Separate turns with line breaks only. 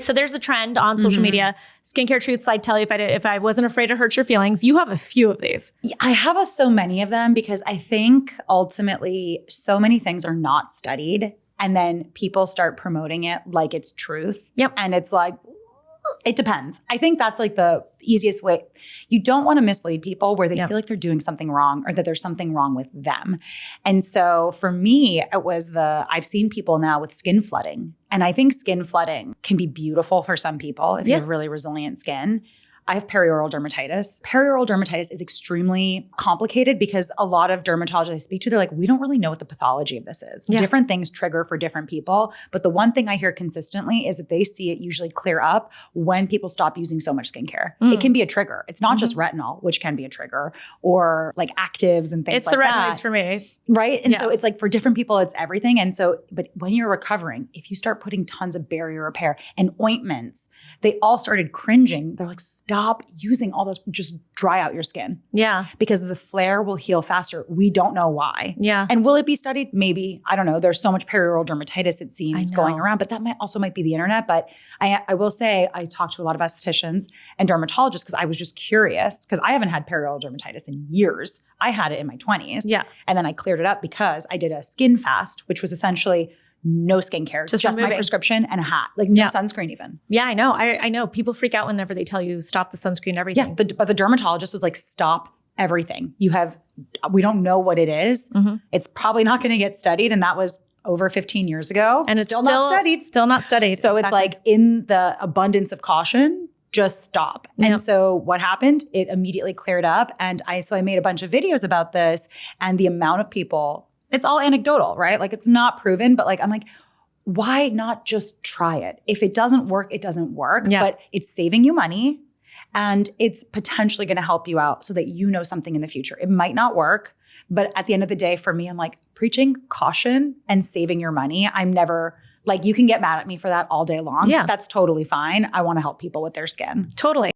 So there's a trend on social media, skincare truths I'd tell you if I wasn't afraid to hurt your feelings. You have a few of these.
I have so many of them because I think ultimately so many things are not studied. And then people start promoting it like it's truth.
Yep.
And it's like, it depends. I think that's like the easiest way. You don't want to mislead people where they feel like they're doing something wrong or that there's something wrong with them. And so for me, it was I've seen people now with skin flooding. And I think skin flooding can be beautiful for some people if you have really resilient skin. I have perioral dermatitis. Perioral dermatitis is extremely complicated because a lot of dermatologists I speak to, they're like, we don't really know what the pathology of this is. Yeah. Different things trigger for different people. But the one thing I hear consistently is that they see it usually clear up when people stop using so much skincare. It can be a trigger. It's not just retinol, which can be a trigger, or like actives and things like that.
It's the retinoids for me.
Right? And so it's like for different people, it's everything. And so, but when you're recovering, if you start putting tons of barrier repair and ointments, they all started cringing. They're like, stop using all those, just dry out your skin.
Yeah.
Because the flare will heal faster. We don't know why.
Yeah.
And will it be studied? Maybe. I don't know. There's so much perioral dermatitis, it seems, going around, but that might be the internet. But I will say, I talked to a lot of estheticians and dermatologists because I was just curious because I haven't had perioral dermatitis in years. I had it in my 20s.
Yeah.
And then I cleared it up because I did a skin fast, which was essentially no skincare, just my prescription and a hat, like no sunscreen even.
Yeah, I know. I know. People freak out whenever they tell you stop the sunscreen, everything.
Yeah, but the dermatologist was like, stop everything. We don't know what it is. It's probably not going to get studied. And that was over 15 years ago.
And it's still not studied. Still not studied.
So it's like in the abundance of caution, just stop. And so what happened? It immediately cleared up. And I made a bunch of videos about this and the amount of people. It's all anecdotal, right? Like it's not proven, but like, I'm like, why not just try it? If it doesn't work, it doesn't work, but it's saving you money and it's potentially going to help you out so that you know something in the future. It might not work, but at the end of the day, for me, I'm like preaching caution and saving your money. I'm never like, you can get mad at me for that all day long.
Yeah.
That's totally fine. I want to help people with their skin.
Totally.